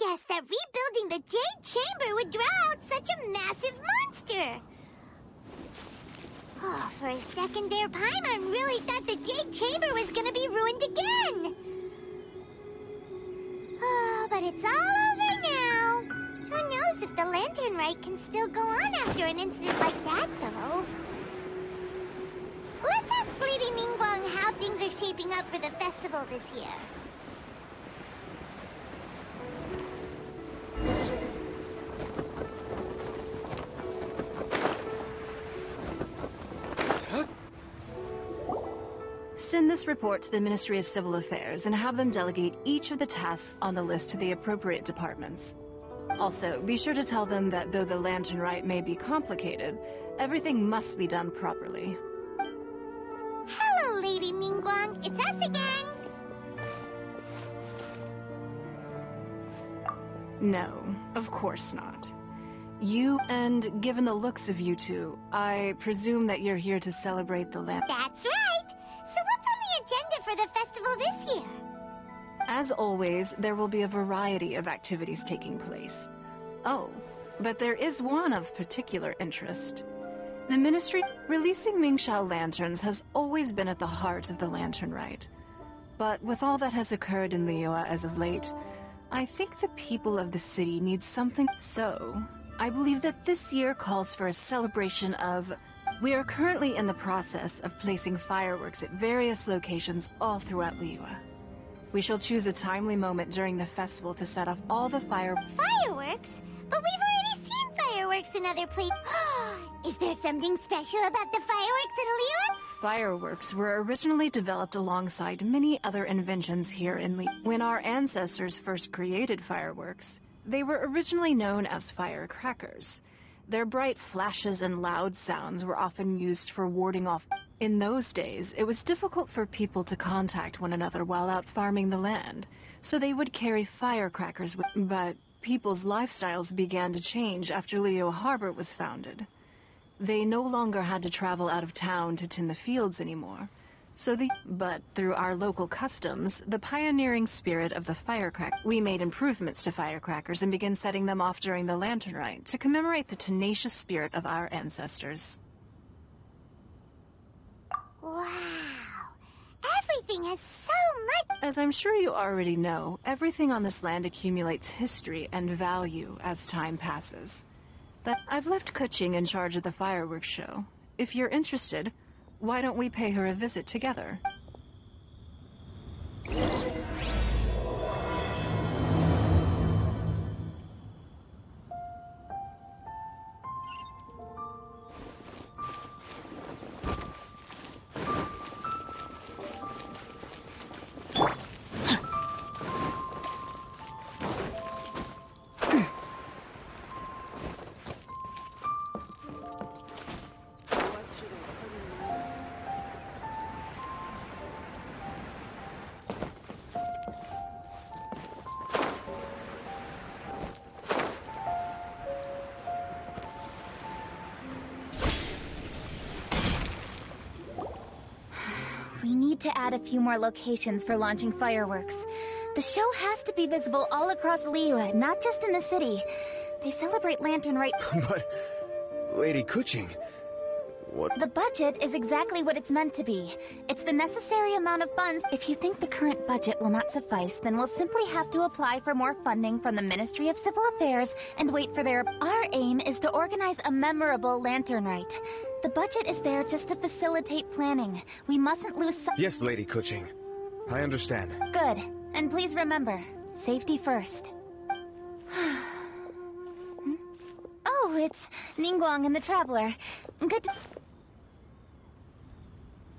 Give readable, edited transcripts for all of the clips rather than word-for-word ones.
guessed that rebuilding the Jade Chamber would draw out such a massive monster. Oh, for a second there, Paimon really thought the Jade Chamber was gonna be ruined again. Oh, but it's all over now. Who knows if the Lantern Rite can still go on after an incident like that, though. Let's ask Lady Ningguang how things are shaping up for the festival this year. Send this report to the Ministry of Civil Affairs and have them delegate each of the tasks on the list to the appropriate departments. Also, be sure to tell them that though the Lantern Rite may be complicated, everything must be done properly. Hello, Lady Ningguang. It's us again. No, of course not. You, and given the looks of you two, I presume that you're here to celebrate the That's right. So what's on the agenda for the festival this year? As always, there will be a variety of activities taking place. Oh, but there is one of particular interest. The Ministry releasing Mingxiao lanterns has always been at the heart of the Lantern Rite. But with all that has occurred in Liyue as of late, I think the people of the city need something. So, I believe that this year calls for a celebration of... We are currently in the process of placing fireworks at various locations all throughout Liyue. We shall choose a timely moment during the festival to set off all the fireworks? But we've already seen fireworks in other places. Is there something special about the fireworks at Liyue? Fireworks were originally developed alongside many other inventions here in Liyue. When our ancestors first created fireworks, they were originally known as firecrackers. Their bright flashes and loud sounds were often used for warding off. In those days, it was difficult for people to contact one another while out farming the land, so they would carry firecrackers with them. But people's lifestyles began to change after Liyue Harbor was founded. They no longer had to travel out of town to tend the fields anymore. But through our local customs, the pioneering spirit of the firecracker, we made improvements to firecrackers and began setting them off during the Lantern Rite to commemorate the tenacious spirit of our ancestors. Wow! Everything has so much... As I'm sure you already know, everything on this land accumulates history and value as time passes. I've left Kuching in charge of the fireworks show. If you're interested, why don't we pay her a visit together? We need to add a few more locations for launching fireworks. The show has to be visible all across Liyue, not just in the city. They celebrate Lantern Rite. But, Lady Kuching, what? The budget is exactly what it's meant to be. It's the necessary amount of funds. If you think the current budget will not suffice, then we'll simply have to apply for more funding from the Ministry of Civil Affairs and wait for their... Our aim is to organize a memorable Lantern Rite. The budget is there just to facilitate planning. We mustn't lose sight. Yes, Lady Kuching. I understand. Good. And please remember, safety first. Oh, it's Ningguang and the Traveler. Good.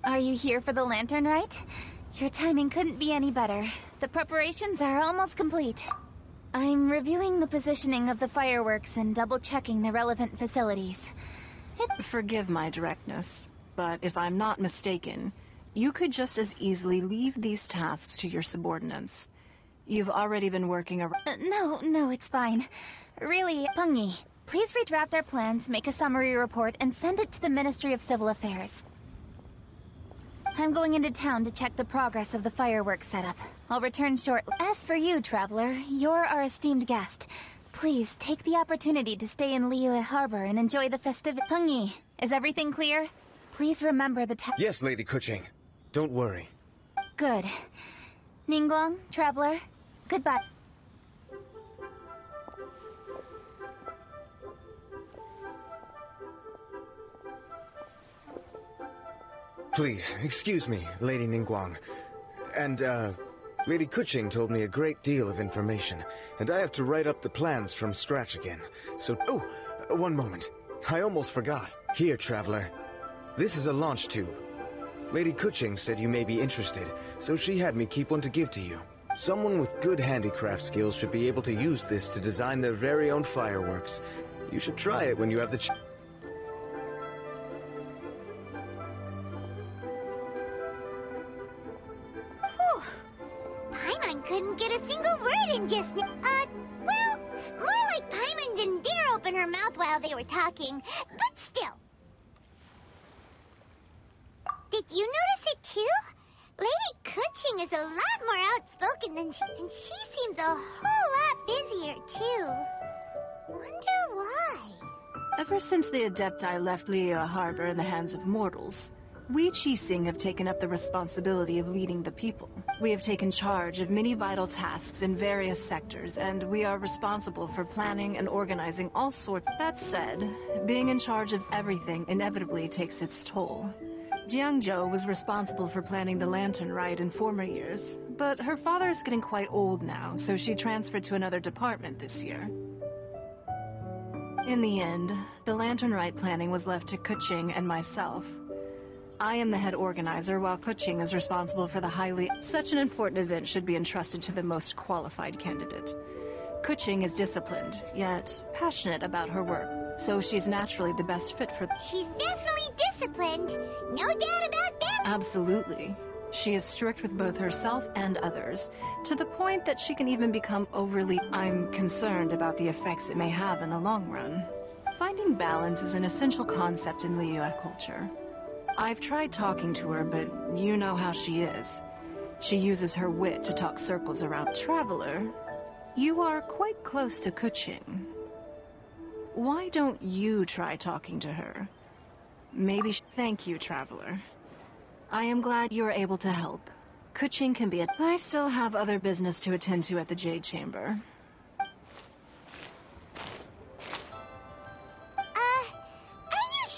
Are you here for the Lantern Rite? Your timing couldn't be any better. The preparations are almost complete. I'm reviewing the positioning of the fireworks and double-checking the relevant facilities. Forgive my directness, but if I'm not mistaken, you could just as easily leave these tasks to your subordinates. You've already been working around... No, it's fine. Really, Pengyi, please redraft our plans, make a summary report, and send it to the Ministry of Civil Affairs. I'm going into town to check the progress of the fireworks setup. I'll return shortly. As for you, traveler, you're our esteemed guest. Please take the opportunity to stay in Liyue Harbor and enjoy the festive. Hungyi, is everything clear? Please remember the Yes, Lady Kuching. Don't worry. Good. Ningguang, traveler, goodbye. Please, excuse me, Lady Ningguang. And, Lady Kuching told me a great deal of information, and I have to write up the plans from scratch again. So, one moment. I almost forgot. Here, traveler. This is a launch tube. Lady Kuching said you may be interested, so she had me keep one to give to you. Someone with good handicraft skills should be able to use this to design their very own fireworks. You should try it when you have the chance. Paimon couldn't get a single word in just now. Well, more like Paimon didn't dare open her mouth while they were talking, but still. Did you notice it too? Lady Kuching is a lot more outspoken than and she seems a whole lot busier too. Wonder why? Ever since the Adepti left Liyue Harbor in the hands of mortals, we Qixing have taken up the responsibility of leading the people. We have taken charge of many vital tasks in various sectors, and we are responsible for planning and organizing all sorts. That said, being in charge of everything inevitably takes its toll. Jiangzhou was responsible for planning the lantern rite in former years, but her father is getting quite old now, so she transferred to another department this year. In the end, the lantern rite planning was left to Kuching and myself. I am the head organizer, while Kuching is responsible for the highly... Such an important event should be entrusted to the most qualified candidate. Kuching is disciplined, yet passionate about her work, so she's naturally the best fit for... She's definitely disciplined. No doubt about that. Absolutely. She is strict with both herself and others, to the point that she can even become overly... I'm concerned about the effects it may have in the long run. Finding balance is an essential concept in Liyue culture. I've tried talking to her, but you know how she is. She uses her wit to talk circles around. Traveler, you are quite close to Kuching. Why don't you try talking to her? Maybe Thank you, Traveler. I am glad you are able to help. Kuching can be a... I still have other business to attend to at the Jade Chamber.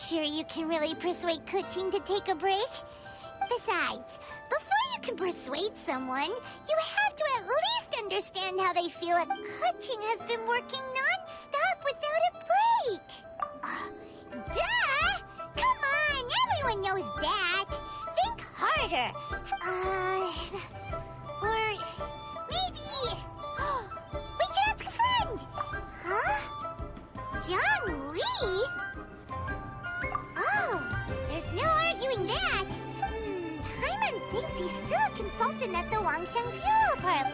Sure you can really persuade Kuching to take a break? Besides, before you can persuade someone, you have to at least understand how they feel. Kuching has been working non-stop without a break. Duh! Come on, everyone knows that. Think harder. Or maybe... we can ask a friend. Huh? John Lee? There's no arguing that. Paimon thinks he's still a consultant at the Wangsheng Funeral Parlor.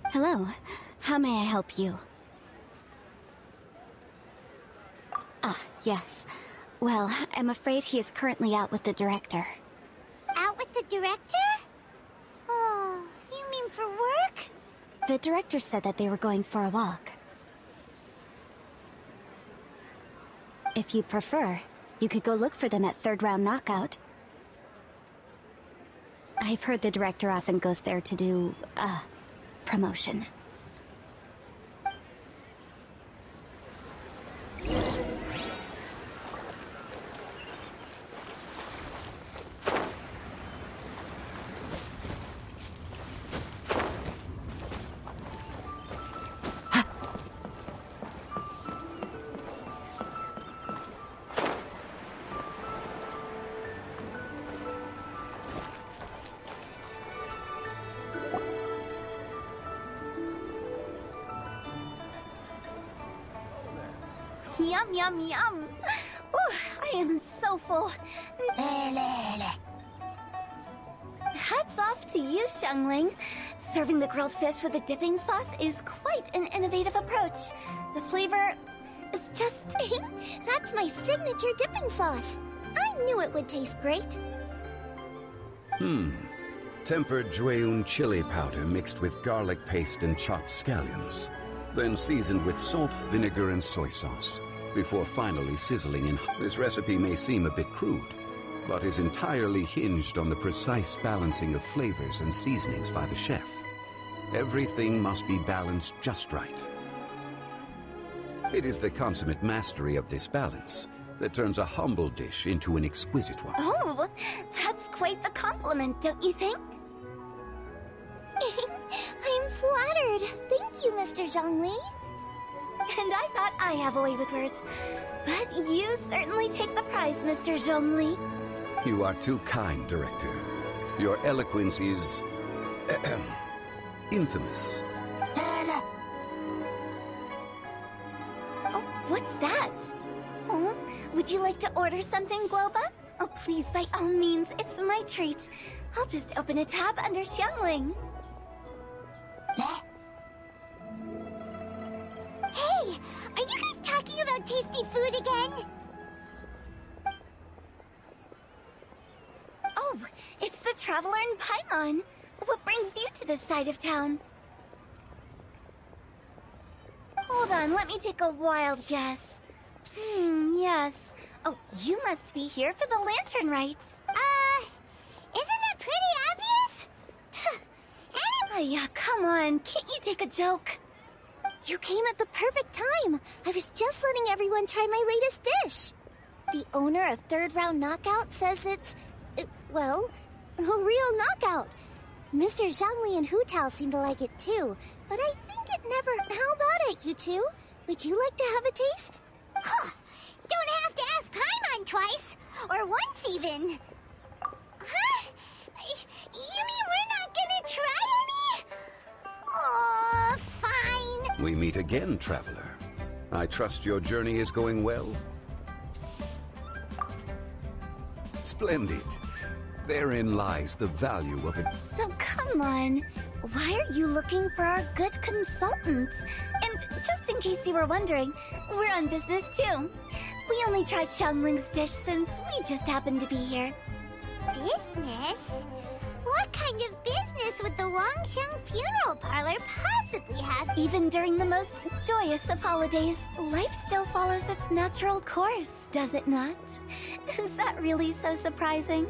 Hello. How may I help you? Ah, yes. Well, I'm afraid he is currently out with the director. Out with the director? Oh, you mean for work? The director said that they were going for a walk. If you prefer, you could go look for them at third round knockout. I've heard the director often goes there to do, promotion. Yum, yum, yum. Ooh, I am so full. Hats off to you, Xiangling. Serving the grilled fish with a dipping sauce is quite an innovative approach. The flavor is just... That's my signature dipping sauce. I knew it would taste great. Tempered Jueyun chili powder mixed with garlic paste and chopped scallions. Then seasoned with salt, vinegar, and soy sauce, before finally sizzling in. This recipe may seem a bit crude, but is entirely hinged on the precise balancing of flavors and seasonings by the chef. Everything must be balanced just right. It is the consummate mastery of this balance that turns a humble dish into an exquisite one. Oh, that's quite the compliment, don't you think? I'm flattered. Thank you, Mr. Zhongli. And I thought I have a way with words. But you certainly take the prize, Mr. Zhongli. You are too kind, Director. Your eloquence is... infamous. Oh, what's that? Oh, would you like to order something, Guoba? Oh, please, by all means, it's my treat. I'll just open a tab under Xiangling. Hey, are you guys talking about tasty food again? Oh, it's the Traveler in Paimon. What brings you to this side of town? Hold on, let me take a wild guess. Yes. Oh, you must be here for the lantern rites. Isn't it pretty obvious? Yeah, come on, can't you take a joke? You came at the perfect time. I was just letting everyone try my latest dish. The owner of Third Round Knockout says it's, well, a real knockout. Mr. Zhongli and Hu Tao seem to like it too, but I think it never... How about it, you two? Would you like to have a taste? Huh. Don't have to ask Paimon twice, or once even. Huh? You mean we're not gonna try any? Oh, fine. We meet again, Traveler. I trust your journey is going well? Splendid. Therein lies the value of it. So come on, why are you looking for our good consultants? And just in case you were wondering, we're on business too. We only tried Xiangling's dish since we just happened to be here. Business? What kind of business would the Wangsheng Funeral Parlor possibly have? Even during the most joyous of holidays, life still follows its natural course, does it not? Is that really so surprising?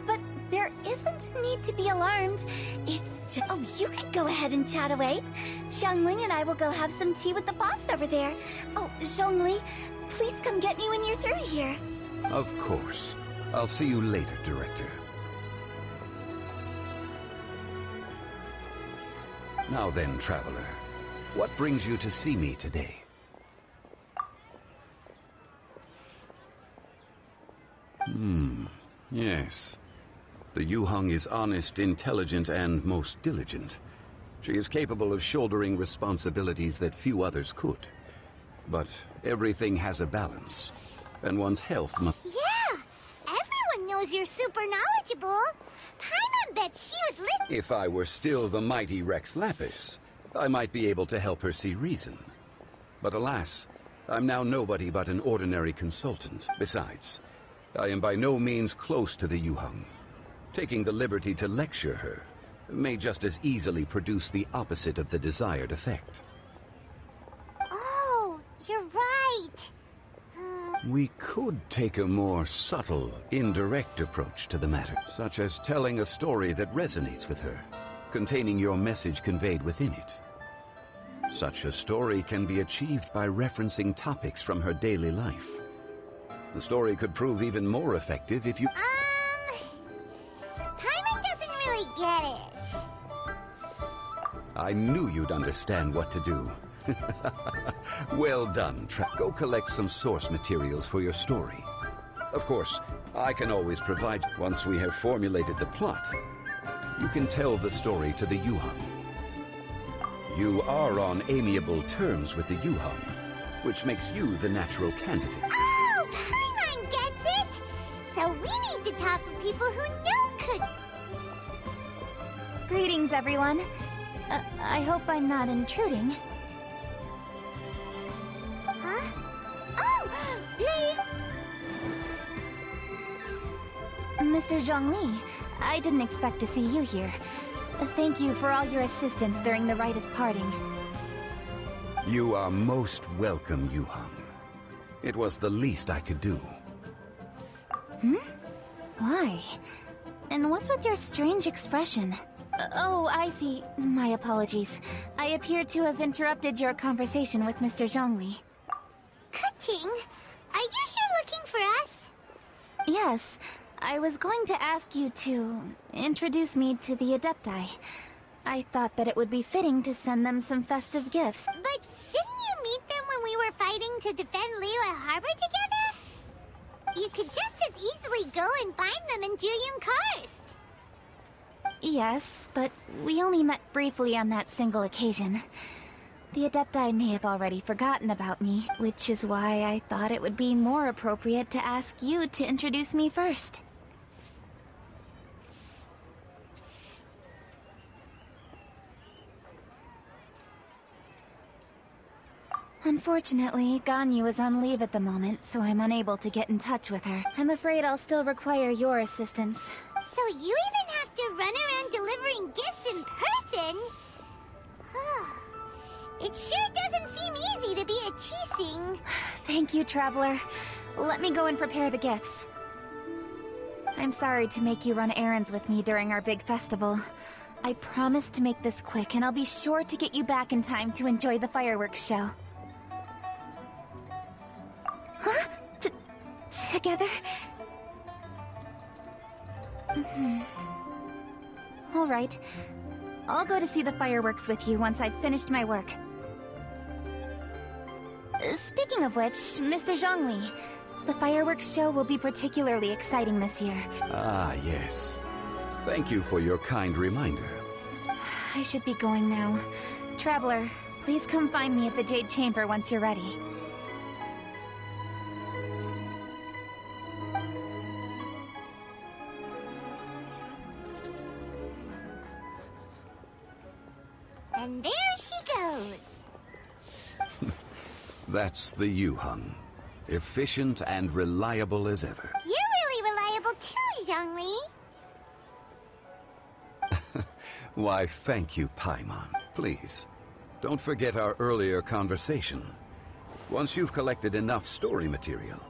But there isn't need to be alarmed. It's just... Oh, you can go ahead and chat away. Xiangling and I will go have some tea with the boss over there. Oh, Zhongli, please come get me when you're through here. Of course. I'll see you later, Director. Now then, Traveler, what brings you to see me today? Yes. The Yuheng is honest, intelligent, and most diligent. She is capable of shouldering responsibilities that few others could. But everything has a balance, and one's health must... Yeah! Everyone knows you're super knowledgeable. Paimon bet she was listening. If I were still the mighty Rex Lapis, I might be able to help her see reason. But alas, I'm now nobody but an ordinary consultant. Besides, I am by no means close to the Yuheng. Taking the liberty to lecture her may just as easily produce the opposite of the desired effect. Oh, you're right. We could take a more subtle, indirect approach to the matter, such as telling a story that resonates with her, containing your message conveyed within it. Such a story can be achieved by referencing topics from her daily life. The story could prove even more effective if you... Paimon doesn't really get it. I knew you'd understand what to do. Well done, Go collect some source materials for your story. Of course, I can always provide... Once we have formulated the plot, you can tell the story to the Yuheng. You are on amiable terms with the Yuheng. which makes you the natural candidate. Oh, Paimon gets it! So we need to talk with people who know Greetings, everyone. I hope I'm not intruding. Huh? Oh, please! Mr. Zhongli, I didn't expect to see you here. Thank you for all your assistance during the rite of parting. You are most welcome, Yuhang. It was the least I could do. Why? And what's with your strange expression? Oh, I see. My apologies. I appear to have interrupted your conversation with Mr. Zhongli. Kuching, are you here looking for us? Yes, I was going to ask you to introduce me to the Adepti. I thought that it would be fitting to send them some festive gifts. But didn't you meet them when we were fighting to defend Liyue Harbor together? You could just as easily go and find them in Jueyun Karst. Yes, but we only met briefly on that single occasion. The Adepti may have already forgotten about me, which is why I thought it would be more appropriate to ask you to introduce me first. Unfortunately, Ganyu is on leave at the moment, so I'm unable to get in touch with her. I'm afraid I'll still require your assistance. So you even have to run around delivering gifts in person? It sure doesn't seem easy to be a Qixing. Thank you, Traveler. Let me go and prepare the gifts. I'm sorry to make you run errands with me during our big festival. I promise to make this quick, and I'll be sure to get you back in time to enjoy the fireworks show. Huh? Together? All right. I'll go to see the fireworks with you once I've finished my work. Speaking of which, Mr. Zhongli, the fireworks show will be particularly exciting this year. Ah, yes. Thank you for your kind reminder. I should be going now. Traveler, please come find me at the Jade Chamber once you're ready. And there she goes. That's the Yuhang. Efficient and reliable as ever. You're really reliable too, Zhongli. Why, thank you, Paimon. Please, don't forget our earlier conversation. Once you've collected enough story material.